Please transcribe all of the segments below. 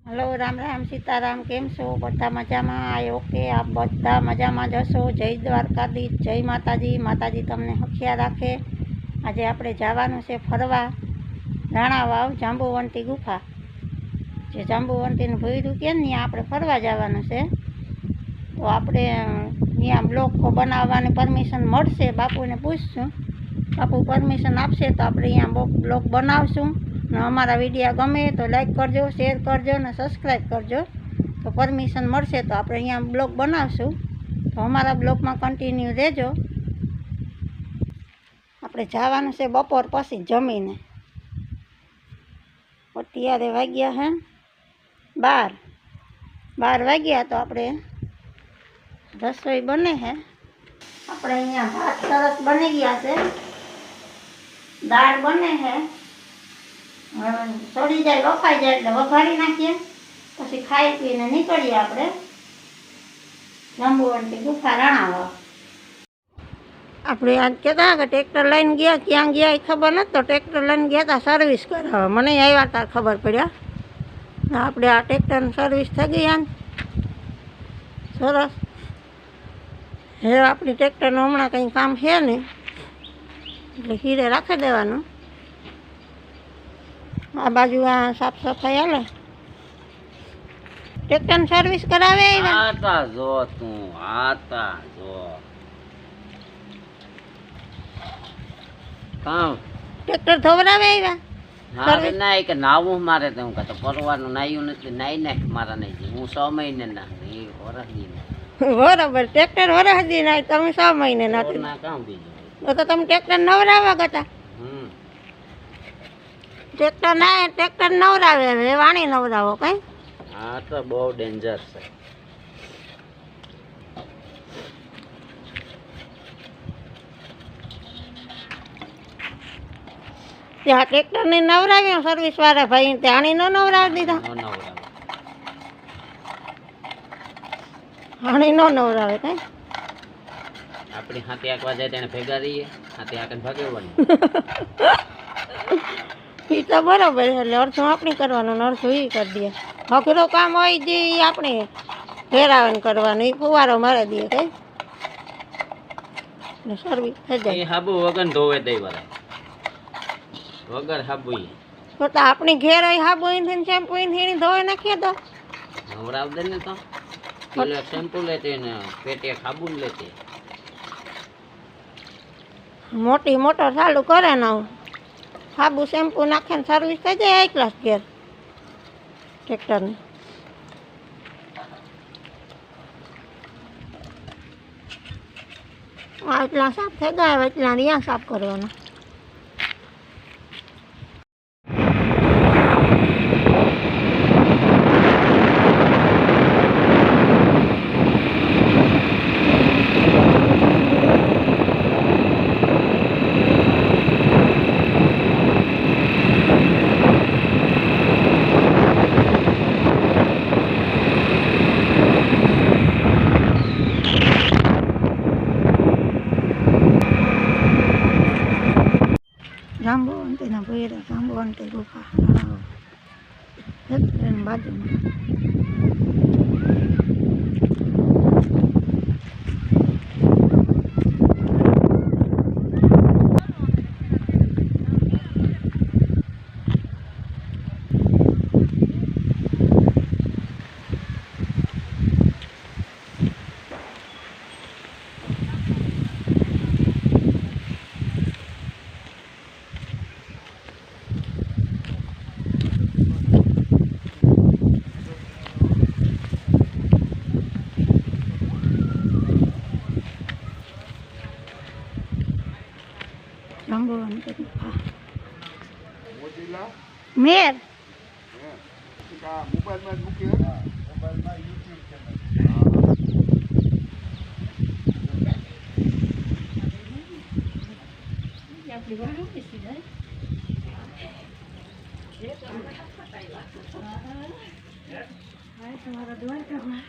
Hello Ram Ram Sitaram केम छो बधा मजामां आए ओके आप बधा मजामां जशो। जय द्वारकाधीश जय माताजी माताजी तमने हखिया राखे। आज आपणे जवानुं छे फरवा राणावाव जांबुवंती गुफा जे जांबुवंतीनुं भोंयरुं के ने आपणे फरवा जवानुं छे। तो आपणे त्यां ब्लॉग बनाववानी परमिशन मळशे बापूने पूछशुं। बापू परमिशन आपशे तो आपणे अहींया ब्लॉग बनावशुं। अमारा विडियो गमे तो लाइक करजो, शेर करजो ने सब्सक्राइब करजो। तो परमिशन मळशे तो आपणे अहींया ब्लॉग बनावशुं। तो अमारा ब्लॉग में कन्टिन्यू रहेजो। आपणे जवानुं छे बपोर पछी जमीने। अत्यारे वाग्या है 12 वाग्या तो आपणे रसोई बने है। आपणे अहींया भात सरस बनी गया छे, दाळ बने है। सड़ी जाए वफाई जाए એટલે વઘારી નાખીએ પછી ખાઈ પીને નીકળીએ આપણે જાંબુવંતી ગુફા રાણાવાવ। આપણે આજ કહેતા કે ટ્રેક્ટર લઈને ગયા, ક્યાં ગયા એ ખબર નથી। તો ટ્રેક્ટર લઈને ગયા હતા સર્વિસ કરાવવા, મને આવ્યા તાર ખબર પડ્યા। આપણે આ ટ્રેક્ટરની સર્વિસ થઈ ગઈ આને સરસ। હવે આપણી ટ્રેક્ટરનું હમણાં કંઈ કામ છે નહીં એટલે હીરે રાખી દેવાનું। आ बाजू आ साफ सफाई हाले ट्रेक्टर सर्विस करावे आता जो तू आता जो काम ट्रेक्टर धोवरावे आव्या मारे नाई के नावू मारे तो का तो परवानो नायू नथी नाई ने मारा नहीं जी हूँ 6 महीने ना ये वरस दी बराबर ट्रेक्टर वरस दी ना तमे 6 महीने ना ना काम बीजो तो तमे ट्रेक्टर नवरावा गता ट्रेक्टर ना ट्रेक्टर नवरावे है वाणी नवरावो कई। हाँ तो बहुत डेंजर है। त्या ट्रेक्टर ने नवराव्यो सर्विस वाला भाई त्याणी नो नवराव दीधा हाणी नो नवरावे कई। अपनी हाथी आकवा जाए तेने भेगा रहीए हाथी आकन भागे वनी ई तो बराबर है એટલે અર્થું આપણે કરવાનું ને અર્થું ઈ કરી દે। હકરો કામ હોય જે આપણે ફેરાવન કરવાનું ઈ ફુવારો મારી દે કઈ ને સર્વિસ થઈ જાય। એ હાબુ વગર ધોવે દઈ વાળા વગર હાબુ તો તો આપણી ઘેર હોય હાબુ ઈથી શેમ્પુ ઈથી ધોઈ નાખીએ તો નવરાવ દે ને તો કિલો શેમ્પુ લેતે ને પેટે સાબુન લેતે મોટી મોટર ચાલુ કરે ને સાબુ શેમ્પુ નાખે ને સર્વિસ થઈ જાય હાઈ ક્લાસ ઘેર ટ્રેક્ટરની। એટલા સાફ થઈ ગયા એટલા ત્યાં સાફ કરવાના। જાંબુવંતીના ભોયરા જાંબુવંતી ગુફા બાજુમાં। જાંબુવંતી ગુફા મેર मोबाइल में मूकी मोबाइल में यूट्यूब चैनल આપણી વાળો બેસી જાય હા તમારા દ્વારકામાં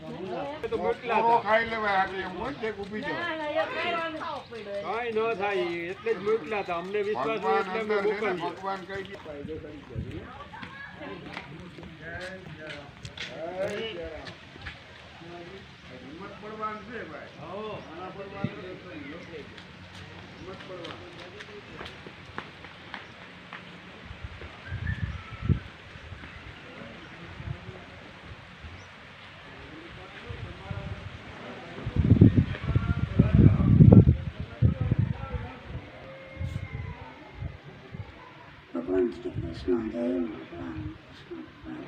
પોરો ખાઈ લેવાય આગળ એમ હોય કે ઊભી જાઓ. કાંઈ ન થાય એટલે જ મોકલ્યા હતા અમને વિશ્વાસ હોય એટલે અમે ભગવાન અંદર છે ને, મોકલીએ. ભગવાન કઈ દી ફાયદો કરી દે. હિંમત પડવાનું છે ભાઈ. આના પડવાનું નથી. હિંમત પડવાનું. ભગવાન શ્રી કૃષ્ણ જય ભગવાન કૃષ્ણ ભગવાન.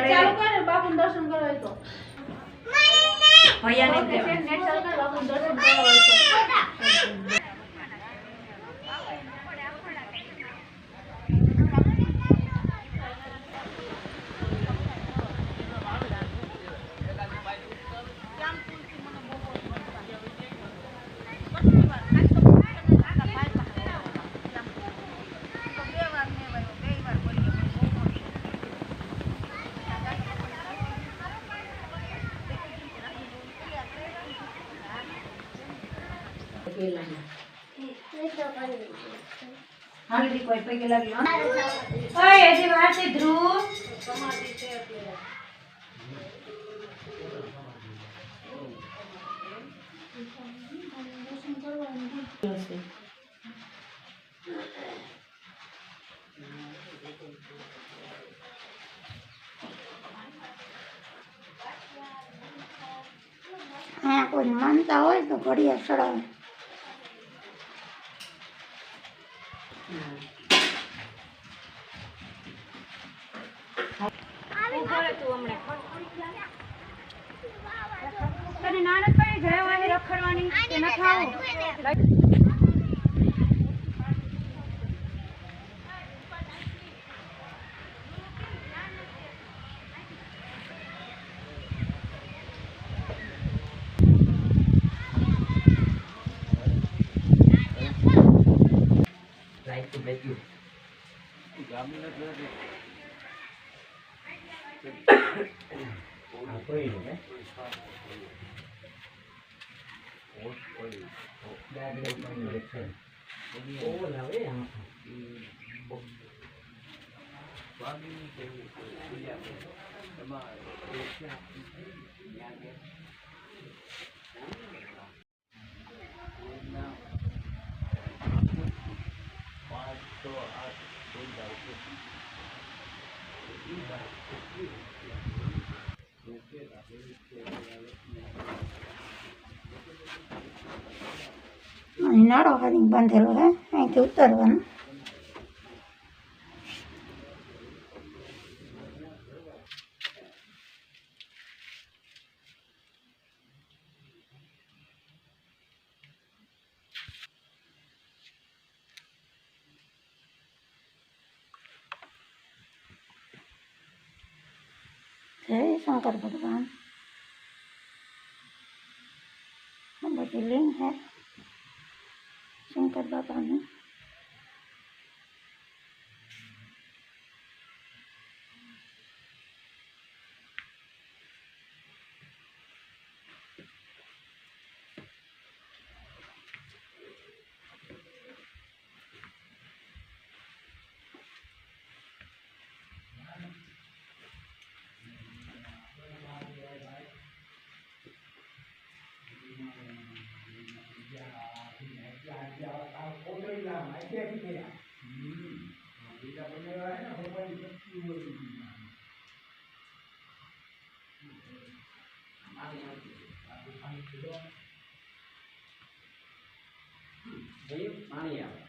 ચાલુ કરે બાપુ દર્શન કરવા હોય તો નેટ ચાલુ કરે બાપુ દર્શન કરવા હોય તો અહીંયા કોઈ માનતા હોય તો ઘડિયા ચડાવે. તને નાનકભાઈ જયવાની રખડવાની કે ન ખાવું અહીં નાળો કરીને બાંધેલો હે, અહીંથી ઉતરવાનું. જય જય શંકર ભગવાન આ બધી લિંક હે શંકર બાપાની પાણી આવે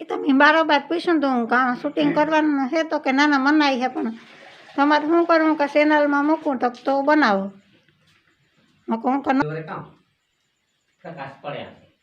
એ તો મેં બારોબાર પૂછ્યું તું કાં શૂટિંગ કરવાનું છે તો કે નાના મનાઈ છે પણ તમારે શું કરવું કે ચેનલમાં મૂકું તો બનાવો મૂકું કે પ્રકાશ પડ્યા